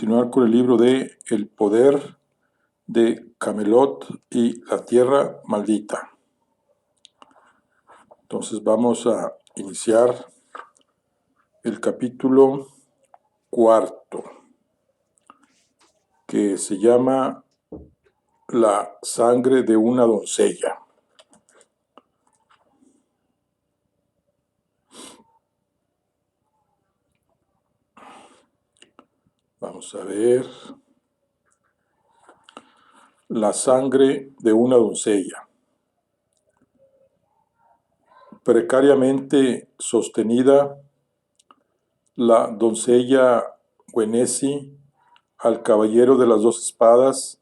continuar con el libro de El poder de Camelot y la tierra maldita. Entonces vamos a iniciar el capítulo 4, que se llama La sangre de una doncella. Vamos a ver. La sangre de una doncella. Precariamente sostenida, la doncella Gwenesi, al caballero de las 2 espadas,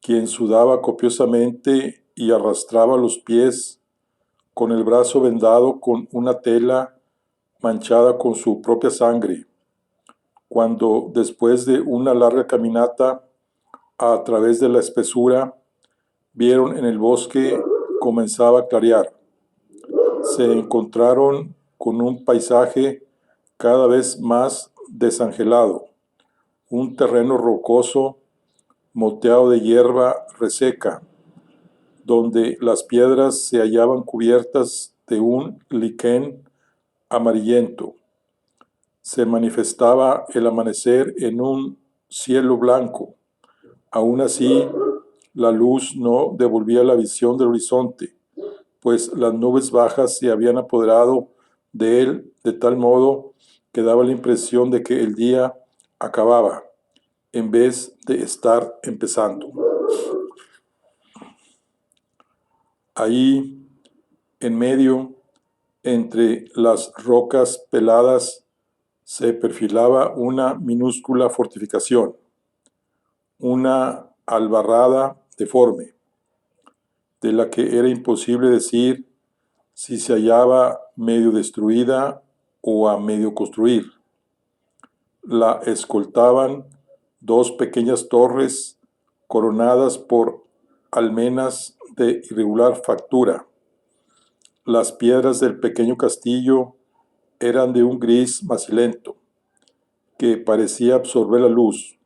quien sudaba copiosamente y arrastraba los pies con el brazo vendado con una tela manchada con su propia sangre, cuando después de una larga caminata a través de la espesura, vieron en el bosque comenzaba a clarear. Se encontraron con un paisaje cada vez más desangelado, un terreno rocoso moteado de hierba reseca, donde las piedras se hallaban cubiertas de un liquen amarillento. Se manifestaba el amanecer en un cielo blanco. Aún así, la luz no devolvía la visión del horizonte, pues las nubes bajas se habían apoderado de él de tal modo que daba la impresión de que el día acababa, en vez de estar empezando. Ahí, en medio, entre las rocas peladas, se perfilaba una minúscula fortificación, una albarrada deforme, de la que era imposible decir si se hallaba medio destruida o a medio construir. La escoltaban 2 pequeñas torres coronadas por almenas de irregular factura. Las piedras del pequeño castillo eran de un gris macilento, que parecía absorber la luz,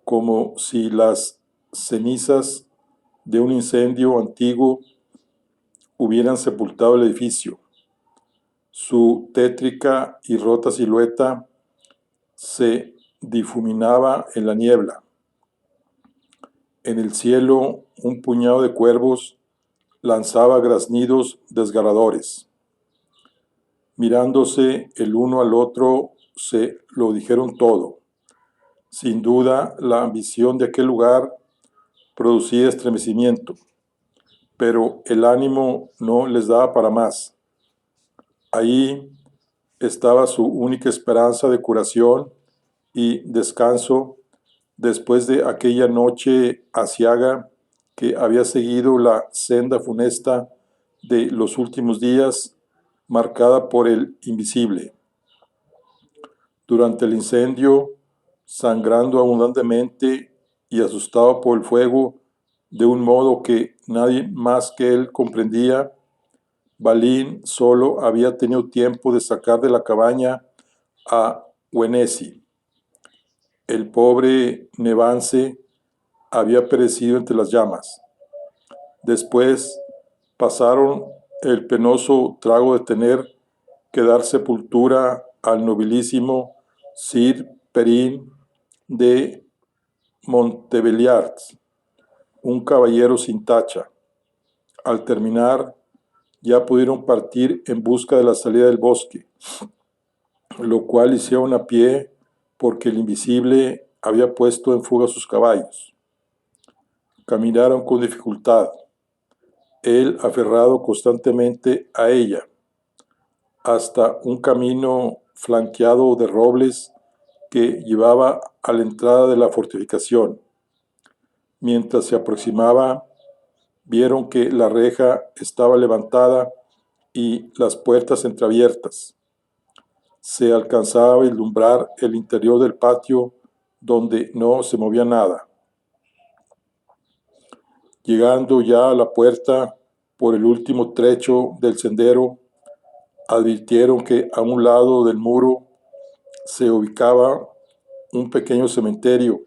como si las cenizas de un incendio antiguo hubieran sepultado el edificio. Su tétrica y rota silueta se difuminaba en la niebla. En el cielo, un puñado de cuervos lanzaba graznidos desgarradores. Mirándose el uno al otro, se lo dijeron todo. Sin duda, la ambición de aquel lugar producía estremecimiento, pero el ánimo no les daba para más. Ahí estaba su única esperanza de curación y descanso después de aquella noche aciaga que había seguido la senda funesta de los últimos días, marcada por el invisible. Durante el incendio, sangrando abundantemente y asustado por el fuego de un modo que nadie más que él comprendía, Balin solo había tenido tiempo de sacar de la cabaña a Gwenesi. El pobre Nevance había perecido entre las llamas. Después pasaron el penoso trago de tener que dar sepultura al nobilísimo Sir Perin de Montbéliard, un caballero sin tacha. Al terminar, ya pudieron partir en busca de la salida del bosque, lo cual hicieron a pie porque el invisible había puesto en fuga sus caballos. Caminaron con dificultad, él aferrado constantemente a ella, hasta un camino flanqueado de robles que llevaba a la entrada de la fortificación. Mientras se aproximaba, vieron que la reja estaba levantada y las puertas entreabiertas. Se alcanzaba a vislumbrar el interior del patio, donde no se movía nada. Llegando ya a la puerta por el último trecho del sendero, advirtieron que a un lado del muro se ubicaba un pequeño cementerio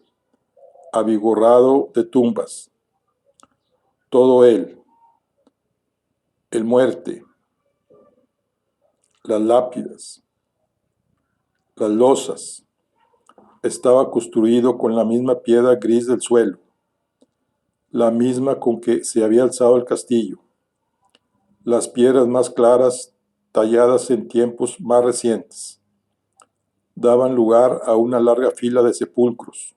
avigorado de tumbas. Todo él, el muerte, las lápidas, las losas, estaba construido con la misma piedra gris del suelo, la misma con que se había alzado el castillo. Las piedras más claras, talladas en tiempos más recientes, daban lugar a una larga fila de sepulcros.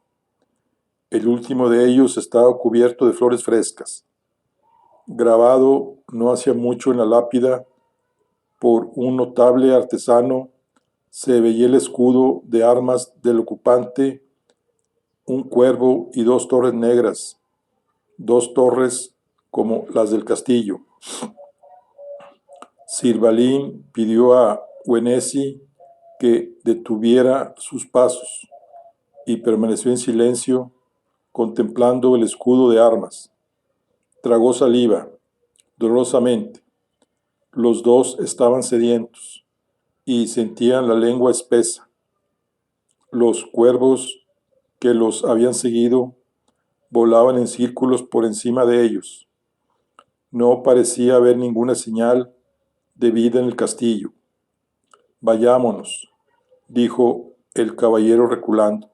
El último de ellos estaba cubierto de flores frescas. Grabado no hacía mucho en la lápida por un notable artesano, se veía el escudo de armas del ocupante, un cuervo y dos torres negras, dos torres como las del castillo. Sir Balin pidió a Guenesi que detuviera sus pasos y permaneció en silencio contemplando el escudo de armas. Tragó saliva, dolorosamente. Los dos estaban sedientos y sentían la lengua espesa. Los cuervos que los habían seguido volaban en círculos por encima de ellos. No parecía haber ninguna señal de vida en el castillo. Vayámonos, dijo el caballero reculando.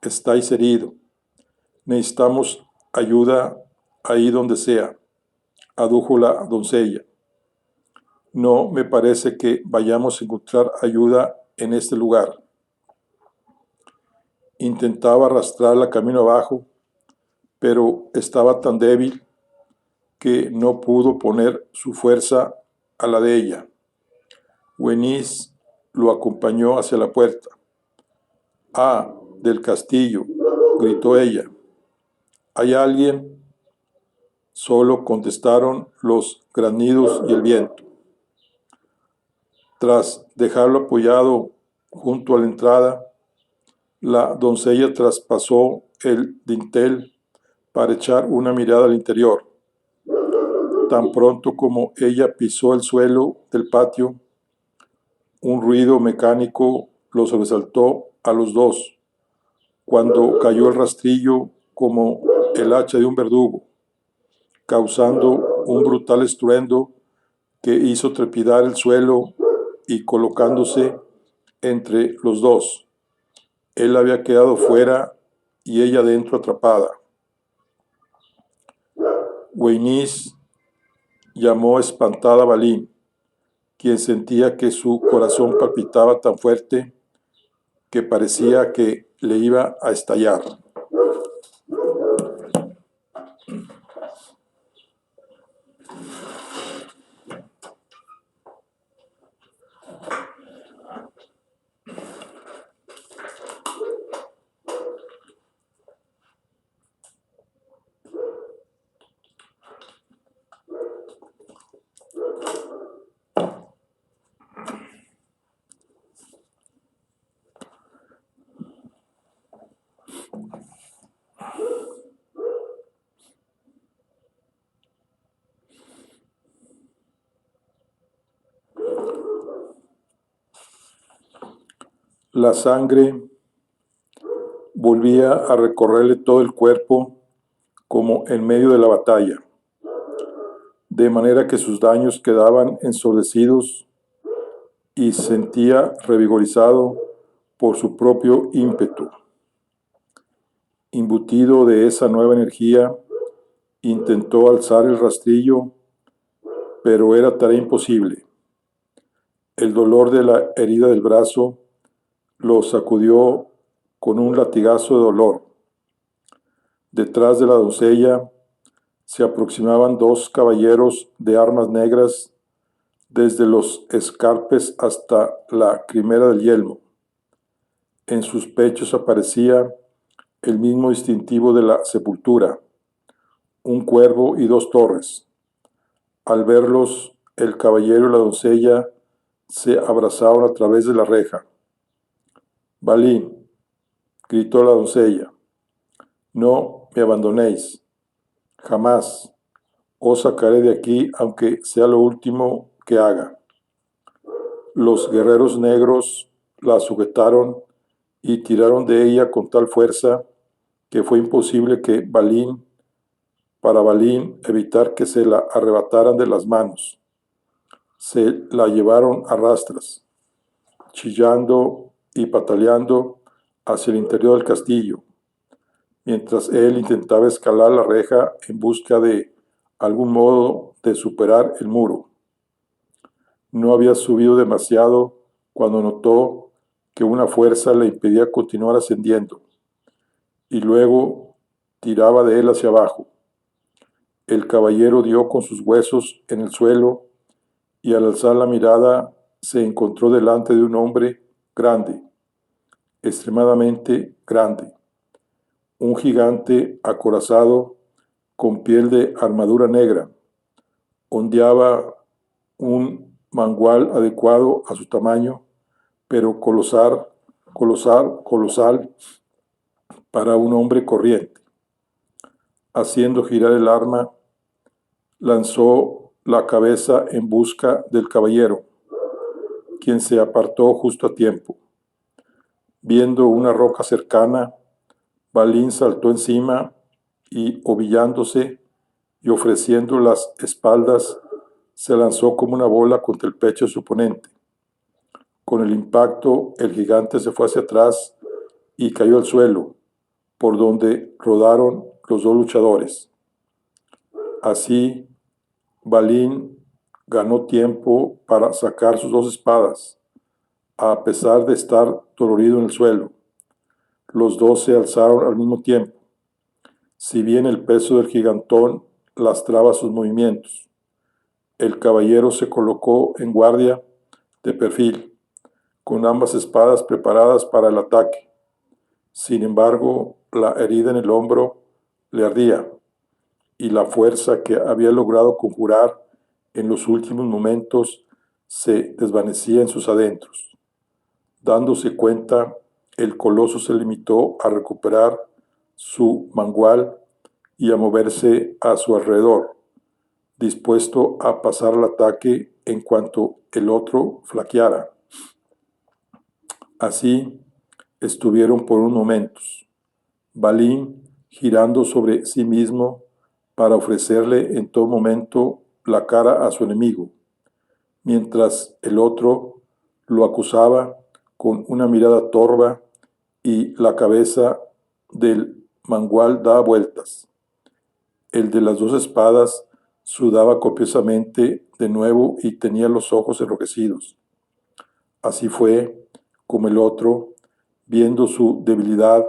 Estáis herido. Necesitamos ayuda ahí donde sea, adujo la doncella. No me parece que vayamos a encontrar ayuda en este lugar. Intentaba arrastrarla camino abajo, pero estaba tan débil que no pudo poner su fuerza a la de ella. Güenis lo acompañó hacia la puerta. «Ah, del castillo», gritó ella. «¿Hay alguien?» Solo contestaron los graznidos y el viento. Tras dejarlo apoyado junto a la entrada, la doncella traspasó el dintel para echar una mirada al interior. Tan pronto como ella pisó el suelo del patio, un ruido mecánico los sobresaltó a los dos, cuando cayó el rastrillo como el hacha de un verdugo, causando un brutal estruendo que hizo trepidar el suelo y colocándose entre los dos. Él había quedado fuera y ella dentro atrapada. Güenis llamó espantada a Balin, quien sentía que su corazón palpitaba tan fuerte que parecía que le iba a estallar. La sangre volvía a recorrerle todo el cuerpo como en medio de la batalla, de manera que sus daños quedaban ensordecidos y se sentía revigorizado por su propio ímpetu. Imbutido de esa nueva energía, intentó alzar el rastrillo, pero era tarea imposible. El dolor de la herida del brazo lo sacudió con un latigazo de dolor. Detrás de la doncella se aproximaban dos caballeros de armas negras desde los escarpes hasta la crimera del yelmo. En sus pechos aparecía el mismo distintivo de la sepultura, un cuervo y dos torres. Al verlos, el caballero y la doncella se abrazaron a través de la reja. «Balin», gritó la doncella, «no me abandonéis. Jamás. Os sacaré de aquí, aunque sea lo último que haga». Los guerreros negros la sujetaron y tiraron de ella con tal fuerza que fue imposible para Balín evitar que se la arrebataran de las manos. Se la llevaron a rastras, chillando y pataleando hacia el interior del castillo, mientras él intentaba escalar la reja en busca de algún modo de superar el muro. No había subido demasiado cuando notó que una fuerza le impedía continuar ascendiendo, y luego tiraba de él hacia abajo. El caballero dio con sus huesos en el suelo y al alzar la mirada se encontró delante de un hombre grande, extremadamente grande, un gigante acorazado con piel de armadura negra. Ondeaba un mangual adecuado a su tamaño, pero colosal para un hombre corriente. Haciendo girar el arma, lanzó la cabeza en busca del caballero, quien se apartó justo a tiempo. Viendo una roca cercana, Balín saltó encima y, ovillándose y ofreciendo las espaldas, se lanzó como una bola contra el pecho de su oponente. Con el impacto, el gigante se fue hacia atrás y cayó al suelo, por donde rodaron los dos luchadores. Así, Balín ganó tiempo para sacar sus dos espadas, a pesar de estar dolorido en el suelo. Los dos se alzaron al mismo tiempo, si bien el peso del gigantón lastraba sus movimientos. El caballero se colocó en guardia de perfil, con ambas espadas preparadas para el ataque. Sin embargo, la herida en el hombro le ardía, y la fuerza que había logrado conjurar en los últimos momentos se desvanecía en sus adentros. Dándose cuenta, el coloso se limitó a recuperar su mangual y a moverse a su alrededor, dispuesto a pasar al ataque en cuanto el otro flaqueara. Así estuvieron por unos momentos, Balín girando sobre sí mismo para ofrecerle en todo momento la cara a su enemigo, mientras el otro lo acusaba con una mirada torva y la cabeza del mangual daba vueltas. El de las dos espadas sudaba copiosamente de nuevo y tenía los ojos enrojecidos. Así fue como el otro, viendo su debilidad,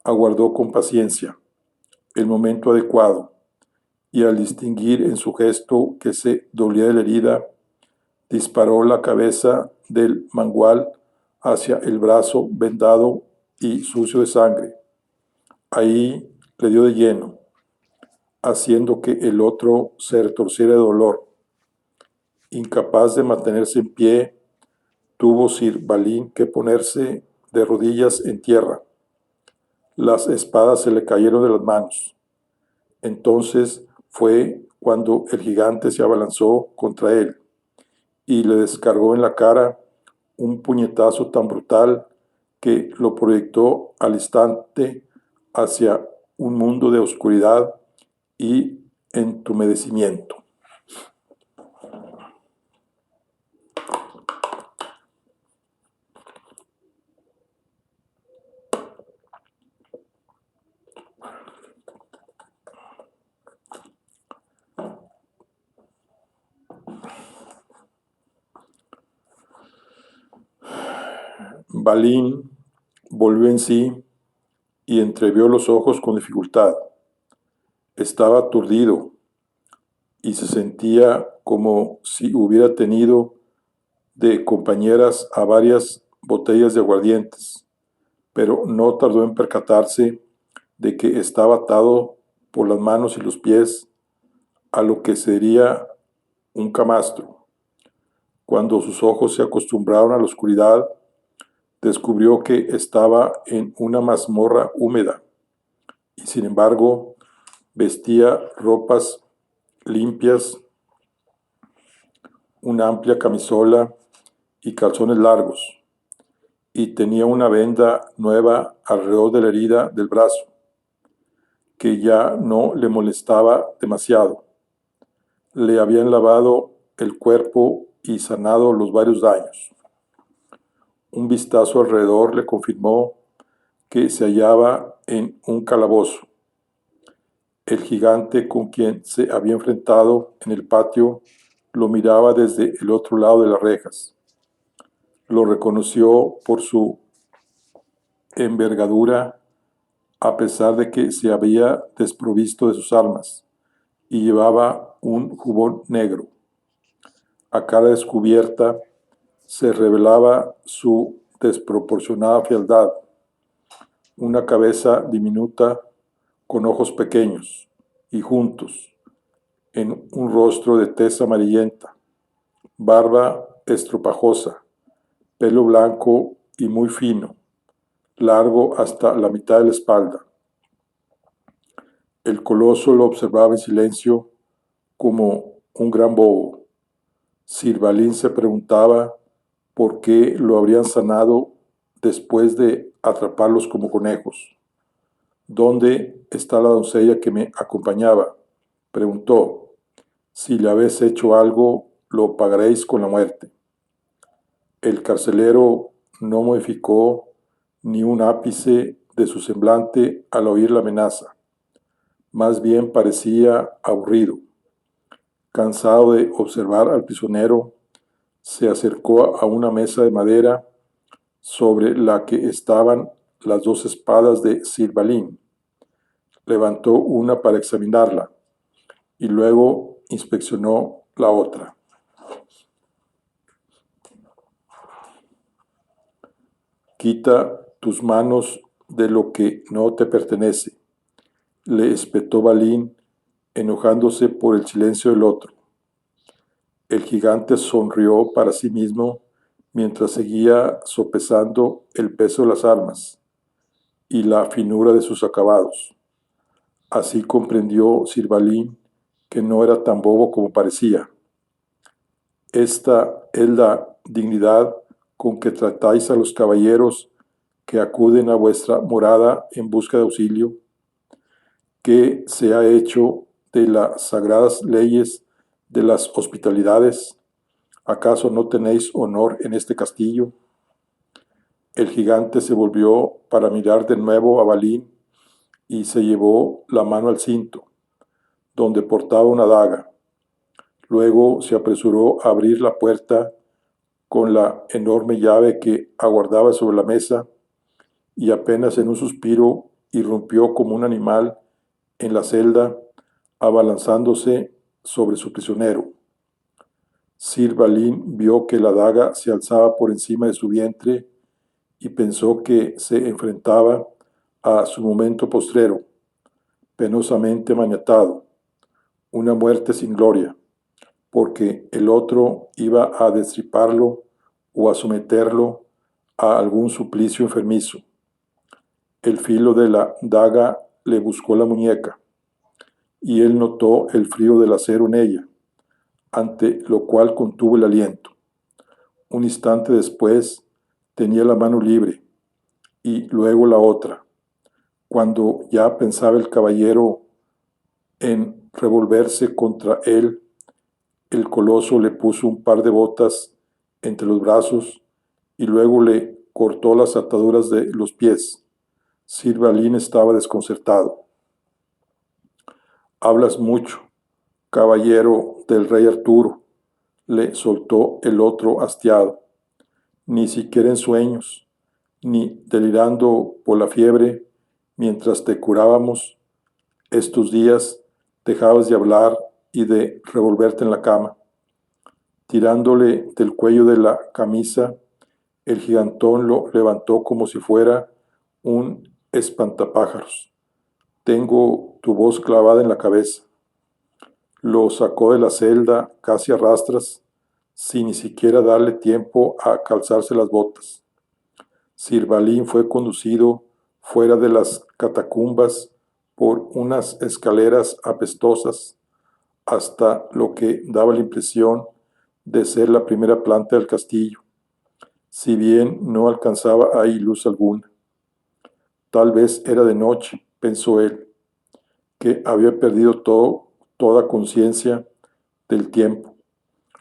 aguardó con paciencia el momento adecuado y al distinguir en su gesto que se dolía de la herida, disparó la cabeza del mangual hacia el brazo vendado y sucio de sangre. Ahí le dio de lleno, haciendo que el otro se retorciera de dolor. Incapaz de mantenerse en pie, tuvo Sir Balín que ponerse de rodillas en tierra. Las espadas se le cayeron de las manos. Entonces fue cuando el gigante se abalanzó contra él y le descargó en la cara un puñetazo tan brutal que lo proyectó al instante hacia un mundo de oscuridad y entumecimiento. Balín volvió en sí y entreabrió los ojos con dificultad. Estaba aturdido y se sentía como si hubiera tenido de compañeras a varias botellas de aguardientes, pero no tardó en percatarse de que estaba atado por las manos y los pies a lo que sería un camastro. Cuando sus ojos se acostumbraron a la oscuridad, descubrió que estaba en una mazmorra húmeda y, sin embargo, vestía ropas limpias, una amplia camisola y calzones largos, y tenía una venda nueva alrededor de la herida del brazo, que ya no le molestaba demasiado. Le habían lavado el cuerpo y sanado los varios daños. Un vistazo alrededor le confirmó que se hallaba en un calabozo. El gigante con quien se había enfrentado en el patio lo miraba desde el otro lado de las rejas. Lo reconoció por su envergadura, a pesar de que se había desprovisto de sus armas y llevaba un jubón negro. A cara descubierta se revelaba su desproporcionada fealdad, una cabeza diminuta con ojos pequeños y juntos, en un rostro de tez amarillenta, barba estropajosa, pelo blanco y muy fino, largo hasta la mitad de la espalda. El coloso lo observaba en silencio como un gran bobo. Sir Balin se preguntaba por qué lo habrían sanado después de atraparlos como conejos. ¿Dónde está la doncella que me acompañaba?, preguntó. Si le habéis hecho algo, lo pagaréis con la muerte. El carcelero no modificó ni un ápice de su semblante al oír la amenaza. Más bien parecía aburrido. Cansado de observar al prisionero, se acercó a una mesa de madera sobre la que estaban las dos espadas de Sir Balin. Levantó una para examinarla y luego inspeccionó la otra. Quita tus manos de lo que no te pertenece, le espetó Balin, enojándose por el silencio del otro. El gigante sonrió para sí mismo mientras seguía sopesando el peso de las armas y la finura de sus acabados. Así comprendió Sir Balin que no era tan bobo como parecía. Esta es la dignidad con que tratáis a los caballeros que acuden a vuestra morada en busca de auxilio. ¿Qué se ha hecho de las sagradas leyes de las hospitalidades? ¿Acaso no tenéis honor en este castillo? El gigante se volvió para mirar de nuevo a Balin y se llevó la mano al cinto, donde portaba una daga. Luego se apresuró a abrir la puerta con la enorme llave que aguardaba sobre la mesa y apenas en un suspiro irrumpió como un animal en la celda, abalanzándose sobre su prisionero. Sir Balin vio que la daga se alzaba por encima de su vientre y pensó que se enfrentaba a su momento postrero, penosamente maniatado, una muerte sin gloria, porque el otro iba a destriparlo o a someterlo a algún suplicio enfermizo. El filo de la daga le buscó la muñeca, y él notó el frío del acero en ella, ante lo cual contuvo el aliento. Un instante después tenía la mano libre, y luego la otra. Cuando ya pensaba el caballero en revolverse contra él, el coloso le puso un par de botas entre los brazos y luego le cortó las ataduras de los pies. Sir Balin estaba desconcertado. «Hablas mucho, caballero del rey Arturo», le soltó el otro hastiado. «Ni siquiera en sueños, ni delirando por la fiebre, mientras te curábamos estos días, dejabas de hablar y de revolverte en la cama». Tirándole del cuello de la camisa, el gigantón lo levantó como si fuera un espantapájaros. «Tengo tu voz clavada en la cabeza». Lo sacó de la celda casi a rastras, sin ni siquiera darle tiempo a calzarse las botas. Sir Balin fue conducido fuera de las catacumbas por unas escaleras apestosas hasta lo que daba la impresión de ser la primera planta del castillo. si bien no alcanzaba ahí luz alguna. Tal vez era de noche, pensó él, que había perdido toda conciencia del tiempo.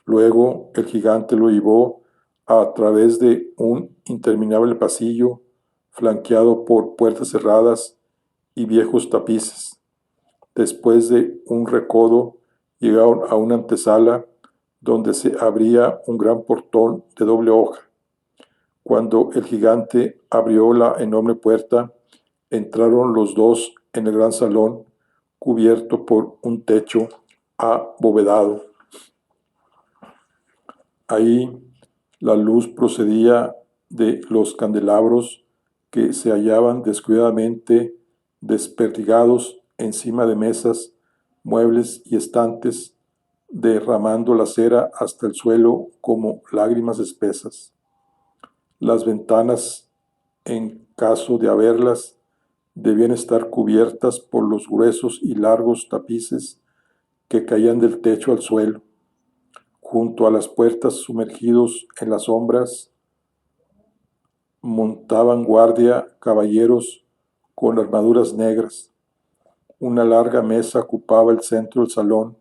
Luego el gigante lo llevó a través de un interminable pasillo flanqueado por puertas cerradas y viejos tapices. Después de un recodo, llegaron a una antesala donde se abría un gran portón de doble hoja. Cuando el gigante abrió la enorme puerta, entraron los dos en el gran salón, cubierto por un techo abovedado. Ahí la luz procedía de los candelabros que se hallaban descuidadamente desperdigados encima de mesas, muebles y estantes, derramando la cera hasta el suelo como lágrimas espesas. Las ventanas, en caso de haberlas, debían estar cubiertas por los gruesos y largos tapices que caían del techo al suelo. Junto a las puertas, sumergidos en las sombras, montaban guardia caballeros con armaduras negras. Una larga mesa ocupaba el centro del salón,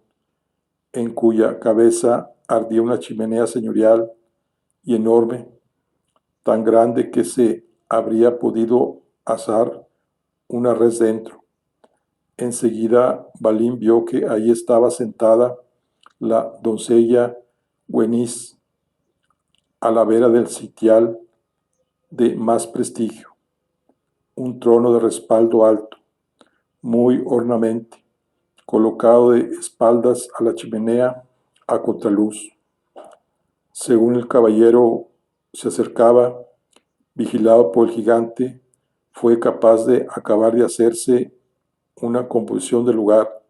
en cuya cabeza ardía una chimenea señorial y enorme, tan grande que se habría podido asar una res dentro. Enseguida Balín vio que ahí estaba sentada la doncella Güenice, a la vera del sitial de más prestigio, un trono de respaldo alto, muy ornamente, colocado de espaldas a la chimenea a contraluz. Según el caballero se acercaba, vigilado por el gigante, fue capaz de acabar de hacerse una composición del lugar.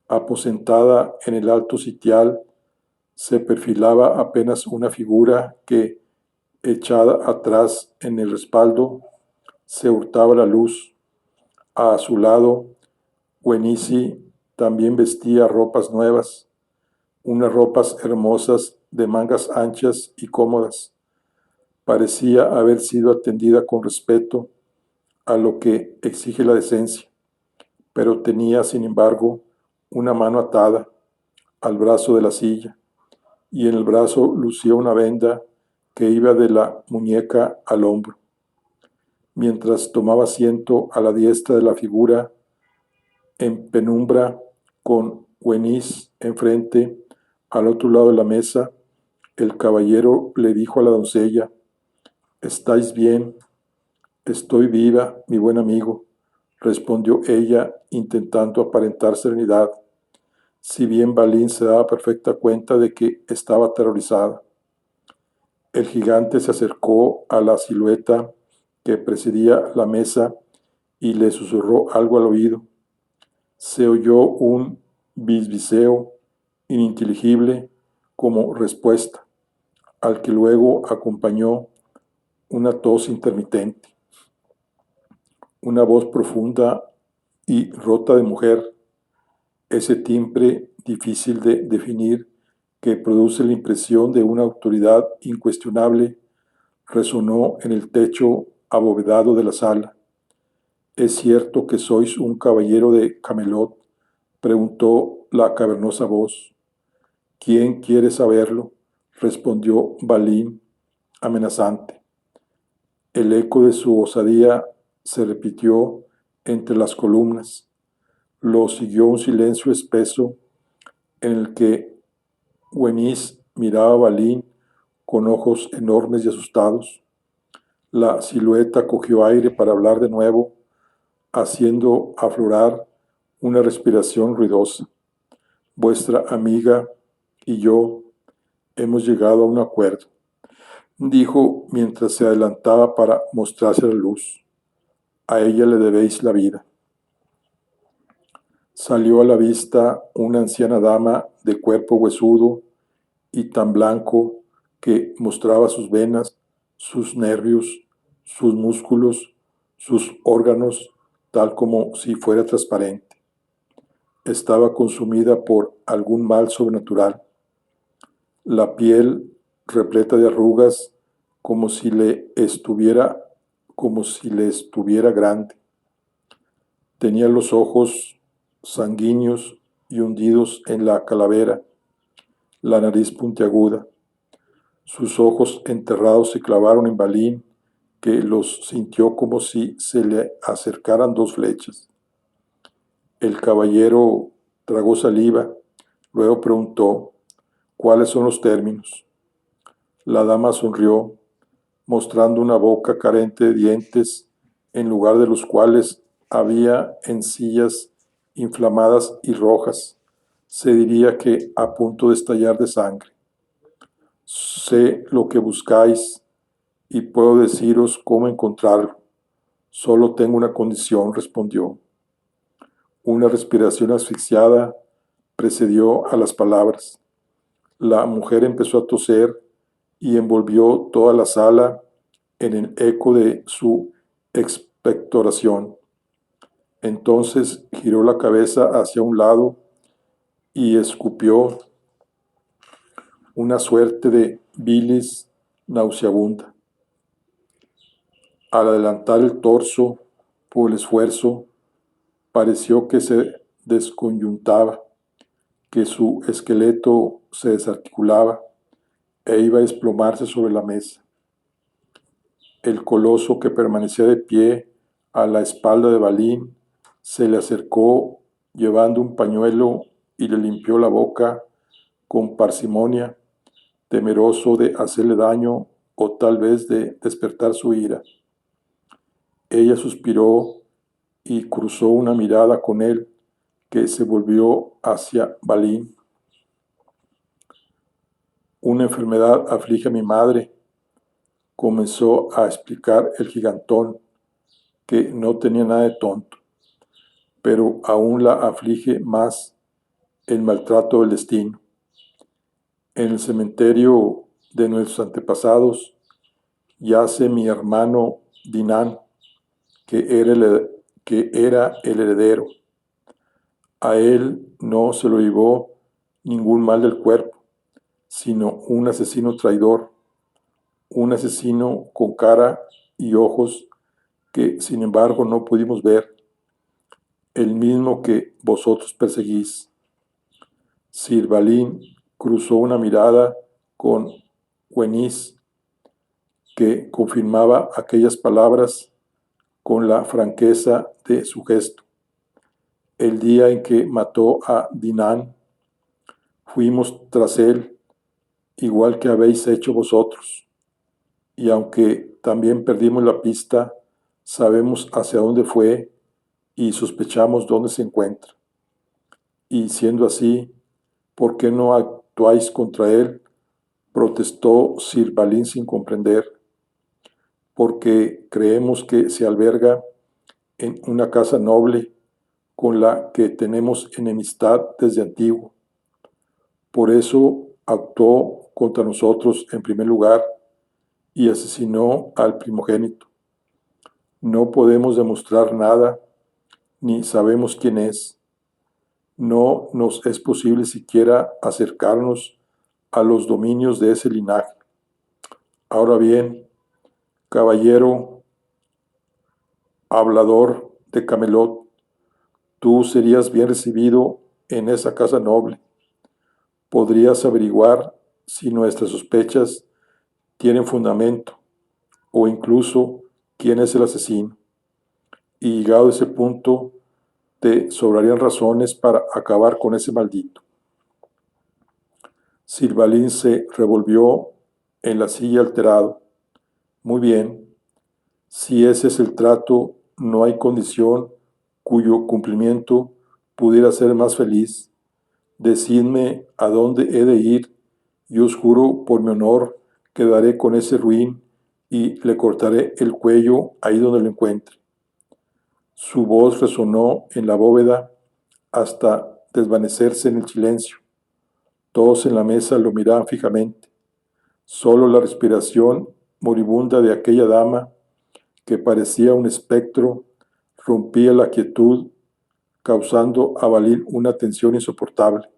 Aposentada en el alto sitial, se perfilaba apenas una figura que, echada atrás en el respaldo, se hurtaba la luz. A su lado, Güenice también vestía ropas nuevas, unas ropas hermosas de mangas anchas y cómodas. Parecía haber sido atendida con respeto a lo que exige la decencia, pero tenía, sin embargo, una mano atada al brazo de la silla, y en el brazo lucía una venda que iba de la muñeca al hombro. Mientras tomaba asiento a la diestra de la figura, en penumbra, con Güenice enfrente, al otro lado de la mesa, el caballero le dijo a la doncella: «¿Estáis bien?» «Estoy viva, mi buen amigo», respondió ella, intentando aparentar serenidad, si bien Balín se daba perfecta cuenta de que estaba aterrorizada. El gigante se acercó a la silueta que presidía la mesa y le susurró algo al oído. Se oyó un bisbiseo ininteligible como respuesta, al que luego acompañó una tos intermitente. Una voz profunda y rota de mujer, ese timbre difícil de definir que produce la impresión de una autoridad incuestionable, resonó en el techo abovedado de la sala. «¿Es cierto que sois un caballero de Camelot?», preguntó la cavernosa voz. «¿Quién quiere saberlo?», respondió Balín, amenazante. El eco de su osadía se repitió entre las columnas. Lo siguió un silencio espeso en el que Güenice miraba a Balín con ojos enormes y asustados. La silueta cogió aire para hablar de nuevo, haciendo aflorar una respiración ruidosa. «Vuestra amiga y yo hemos llegado a un acuerdo», dijo mientras se adelantaba para mostrarse a la luz. «A ella le debéis la vida». Salió a la vista una anciana dama de cuerpo huesudo y tan blanco que mostraba sus venas, sus nervios, sus músculos, sus órganos, tal como si fuera transparente. Estaba consumida por algún mal sobrenatural. La piel, repleta de arrugas, como si le estuviera grande. Tenía los ojos sanguíneos y hundidos en la calavera, la nariz puntiaguda. Sus ojos enterrados se clavaron en Balín, que los sintió como si se le acercaran dos flechas. El caballero tragó saliva, luego preguntó: ¿cuáles son los términos? La dama sonrió, mostrando una boca carente de dientes, en lugar de los cuales había encías inflamadas y rojas. Se diría que a punto de estallar de sangre. Sé lo que buscáis y puedo deciros cómo encontrarlo. Solo tengo una condición, respondió. Una respiración asfixiada precedió a las palabras. La mujer empezó a toser y envolvió toda la sala en el eco de su expectoración. Entonces giró la cabeza hacia un lado y escupió una suerte de bilis nauseabunda. Al adelantar el torso por el esfuerzo, pareció que se desconyuntaba, que su esqueleto se desarticulaba e iba a desplomarse sobre la mesa. El coloso, que permanecía de pie a la espalda de Balín, se le acercó llevando un pañuelo y le limpió la boca con parsimonia, temeroso de hacerle daño o tal vez de despertar su ira. Ella suspiró y cruzó una mirada con él, que se volvió hacia Balín. Una enfermedad aflige a mi madre, comenzó a explicar el gigantón, que no tenía nada de tonto, pero aún la aflige más el maltrato del destino. En el cementerio de nuestros antepasados yace mi hermano Dinán, que era el heredero. A él no se lo llevó ningún mal del cuerpo, sino un asesino traidor, un asesino con cara y ojos que sin embargo no pudimos ver, el mismo que vosotros perseguís. Sir Balin cruzó una mirada con Güenís, que confirmaba aquellas palabras con la franqueza de su gesto. El día en que mató a Dinán, fuimos tras él, igual que habéis hecho vosotros, y aunque también perdimos la pista, sabemos hacia dónde fue y sospechamos dónde se encuentra. Y siendo así, ¿por qué no actuáis contra él?, protestó Sir Balin sin comprender. Porque creemos que se alberga en una casa noble con la que tenemos enemistad desde antiguo. Por eso actuó contra nosotros en primer lugar y asesinó al primogénito. No podemos demostrar nada, ni sabemos quién es. No nos es posible siquiera acercarnos a los dominios de ese linaje. Ahora bien, caballero hablador de Camelot, tú serías bien recibido en esa casa noble. Podrías averiguar si nuestras sospechas tienen fundamento, o incluso quién es el asesino. Y llegado a ese punto, te sobrarían razones para acabar con ese maldito. Sir Balin se revolvió en la silla alterado. Muy bien, si ese es el trato, no hay condición cuyo cumplimiento pudiera ser más feliz. Decidme a dónde he de ir, y os juro por mi honor que daré con ese ruin y le cortaré el cuello ahí donde lo encuentre. Su voz resonó en la bóveda hasta desvanecerse en el silencio. Todos en la mesa lo miraban fijamente. Solo la respiración moribunda de aquella dama, que parecía un espectro, rompía la quietud, causando a Balin una tensión insoportable.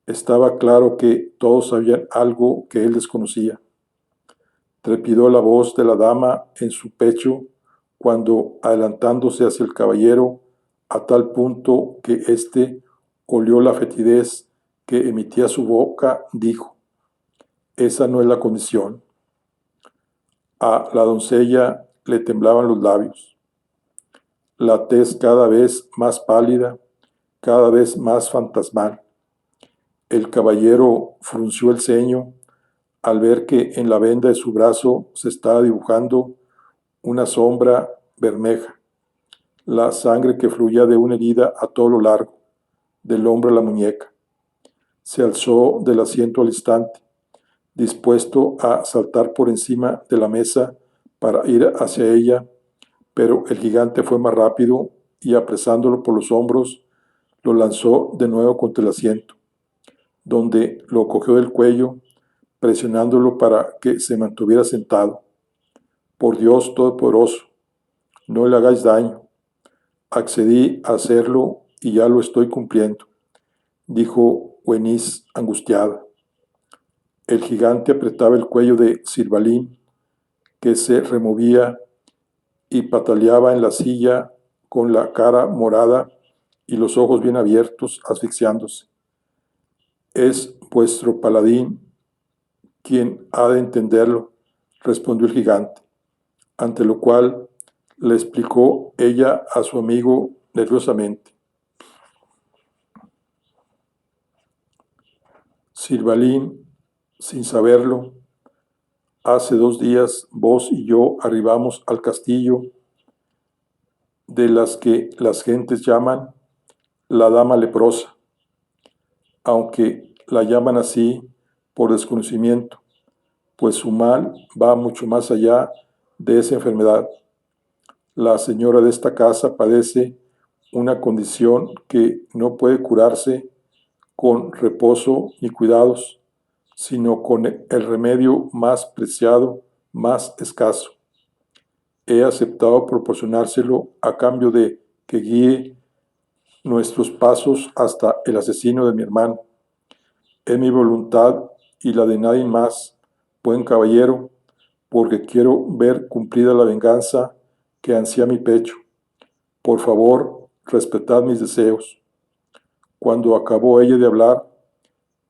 Estaba claro que todos sabían algo que él desconocía. Trepidó la voz de la dama en su pecho cuando, adelantándose hacia el caballero, a tal punto que éste olió la fetidez que emitía su boca, dijo: esa no es la condición. A la doncella le temblaban los labios, la tez cada vez más pálida, cada vez más fantasmal. El caballero frunció el ceño al ver que en la venda de su brazo se estaba dibujando una sombra bermeja, la sangre que fluía de una herida a todo lo largo, del hombro a la muñeca. Se alzó del asiento al instante, dispuesto a saltar por encima de la mesa para ir hacia ella, pero el gigante fue más rápido y, apresándolo por los hombros, lo lanzó de nuevo contra el asiento, donde lo cogió del cuello, presionándolo para que se mantuviera sentado. Por Dios Todopoderoso, no le hagáis daño. Accedí a hacerlo y ya lo estoy cumpliendo, dijo Güenice angustiada. El gigante apretaba el cuello de Sir Balin, que se removía y pataleaba en la silla con la cara morada y los ojos bien abiertos, asfixiándose. Es vuestro paladín quien ha de entenderlo, respondió el gigante, ante lo cual le explicó ella a su amigo nerviosamente. Sir Balin, sin saberlo, hace 2 días vos y yo arribamos al castillo de las que las gentes llaman la dama leprosa, aunque la llaman así por desconocimiento, pues su mal va mucho más allá de esa enfermedad. La señora de esta casa padece una condición que no puede curarse con reposo ni cuidados, sino con el remedio más preciado, más escaso. He aceptado proporcionárselo a cambio de que guíe nuestros pasos hasta el asesino de mi hermano. Es mi voluntad y la de nadie más, buen caballero, porque quiero ver cumplida la venganza que ansía mi pecho. Por favor, respetad mis deseos. Cuando acabó ella de hablar,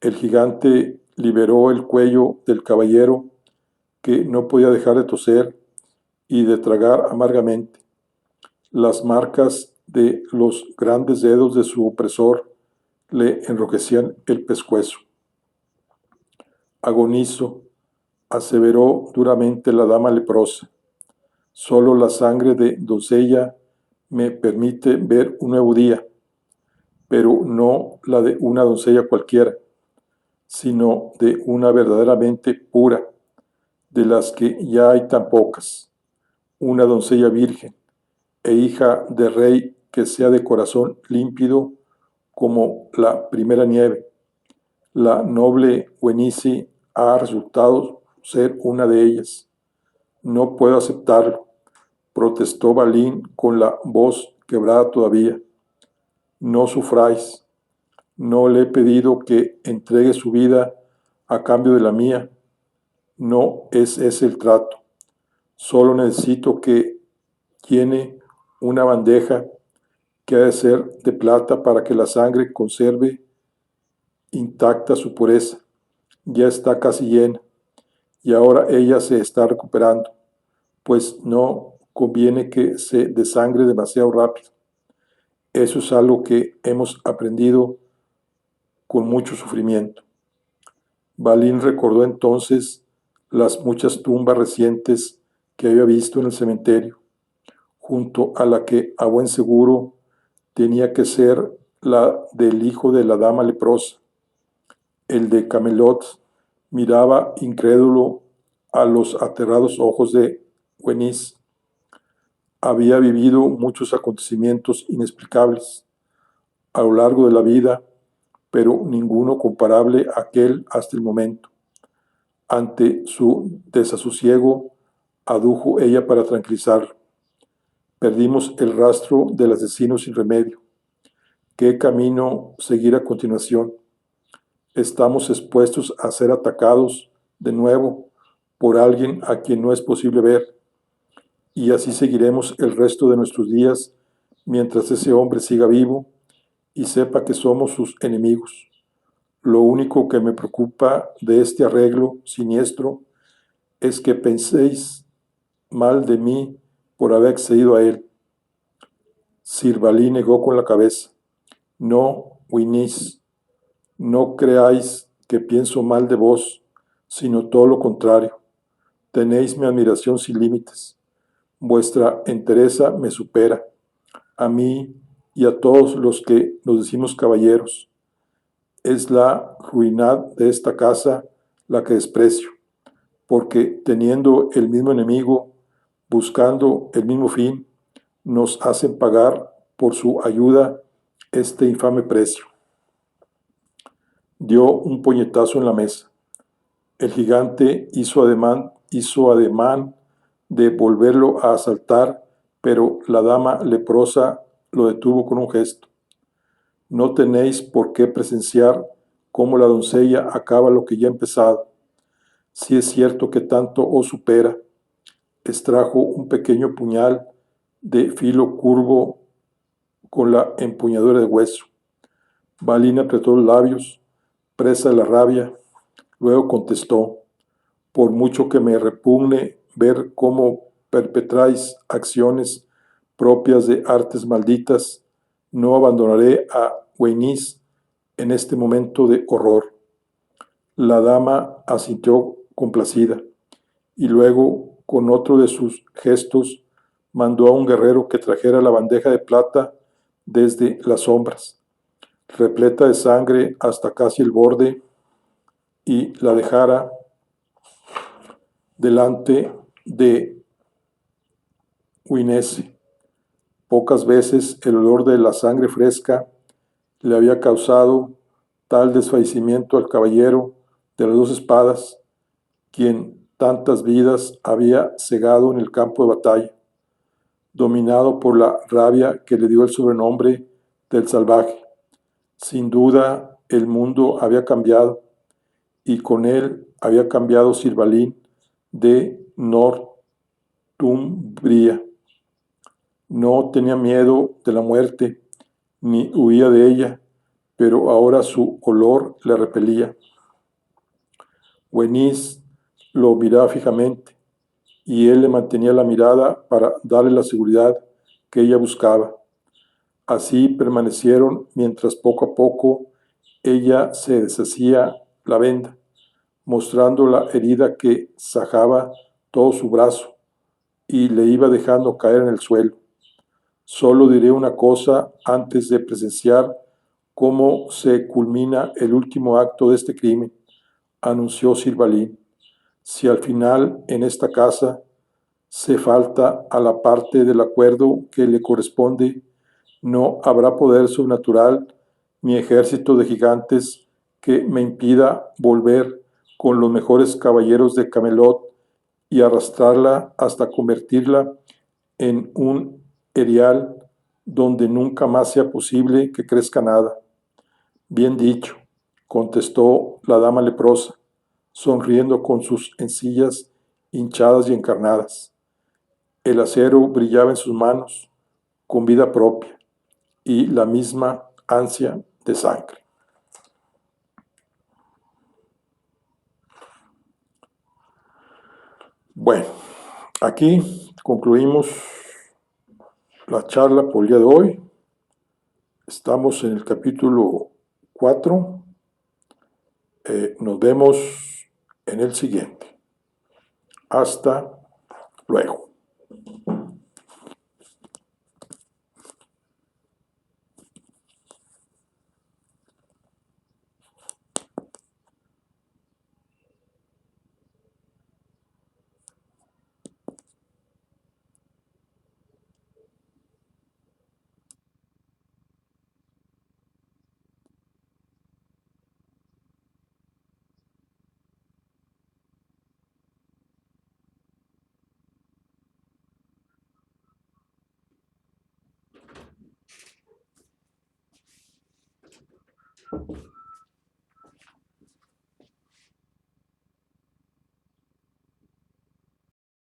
el gigante liberó el cuello del caballero, que no podía dejar de toser y de tragar amargamente. Las marcas de los grandes dedos de su opresor le enrojecían el pescuezo. Agonizo, aseveró duramente la dama leprosa. Solo la sangre de doncella me permite ver un nuevo día, pero no la de una doncella cualquiera, sino de una verdaderamente pura, de las que ya hay tan pocas, una doncella virgen e hija de rey que sea de corazón límpido como la primera nieve. La noble Güenice ha resultado ser una de ellas. No puedo aceptarlo, protestó Balin con la voz quebrada todavía. No sufráis. No le he pedido que entregue su vida a cambio de la mía. No es ese el trato. Solo necesito que llene una bandeja que ha de ser de plata para que la sangre conserve intacta su pureza. Ya está casi llena y ahora ella se está recuperando, pues no conviene que se desangre demasiado rápido. Eso es algo que hemos aprendido con mucho sufrimiento. Balin recordó entonces las muchas tumbas recientes que había visto en el cementerio, junto a la que a buen seguro tenía que ser la del hijo de la dama leprosa. El de Camelot miraba incrédulo a los aterrados ojos de Güenice. Había vivido muchos acontecimientos inexplicables a lo largo de la vida, pero ninguno comparable a aquel hasta el momento. Ante su desasosiego, adujo ella para tranquilizarlo. Perdimos el rastro del asesino sin remedio. ¿Qué camino seguir a continuación? Estamos expuestos a ser atacados de nuevo por alguien a quien no es posible ver, y así seguiremos el resto de nuestros días mientras ese hombre siga vivo y sepa que somos sus enemigos. Lo único que me preocupa de este arreglo siniestro es que penséis mal de mí por haber accedido a él. Sir Balin negó con la cabeza. No, Wynice, no creáis que pienso mal de vos, sino todo lo contrario. Tenéis mi admiración sin límites. Vuestra entereza me supera, a mí y a todos los que nos decimos caballeros. Es la ruindad de esta casa la que desprecio, porque teniendo el mismo enemigo, buscando el mismo fin, nos hacen pagar por su ayuda este infame precio. Dio un puñetazo en la mesa. El gigante hizo ademán de volverlo a asaltar, pero la dama leprosa lo detuvo con un gesto. No tenéis por qué presenciar cómo la doncella acaba lo que ya ha empezado. Si es cierto que tanto os supera, extrajo un pequeño puñal de filo curvo con la empuñadura de hueso. Balin apretó los labios, presa de la rabia, luego contestó: por mucho que me repugne ver cómo perpetráis acciones propias de artes malditas, no abandonaré a Wynice en este momento de horror. La dama asintió complacida y luego, con otro de sus gestos, mandó a un guerrero que trajera la bandeja de plata desde las sombras, repleta de sangre hasta casi el borde, y la dejara delante de Wynice. Pocas veces el olor de la sangre fresca le había causado tal desfallecimiento al caballero de las dos espadas, quien tantas vidas había cegado en el campo de batalla, dominado por la rabia que le dio el sobrenombre del salvaje. Sin duda, el mundo había cambiado, y con él había cambiado Sir Balin de Northumbria. No tenía miedo de la muerte, ni huía de ella, pero ahora su olor le repelía. Wynice lo miraba fijamente, y él le mantenía la mirada para darle la seguridad que ella buscaba. Así permanecieron mientras poco a poco ella se deshacía la venda, mostrando la herida que sajaba todo su brazo y le iba dejando caer en el suelo. Solo diré una cosa antes de presenciar cómo se culmina el último acto de este crimen, anunció Sir Balin. Si al final en esta casa se falta a la parte del acuerdo que le corresponde, no habrá poder sobrenatural ni ejército de gigantes que me impida volver con los mejores caballeros de Camelot y arrastrarla hasta convertirla en un erial donde nunca más sea posible que crezca nada. Bien dicho, contestó la dama leprosa, sonriendo con sus encías hinchadas y encarnadas. El acero brillaba en sus manos con vida propia y la misma ansia de sangre. Bueno, aquí concluimos la charla por el día de hoy. Estamos en el capítulo 4. Nos vemos en el siguiente. Hasta luego.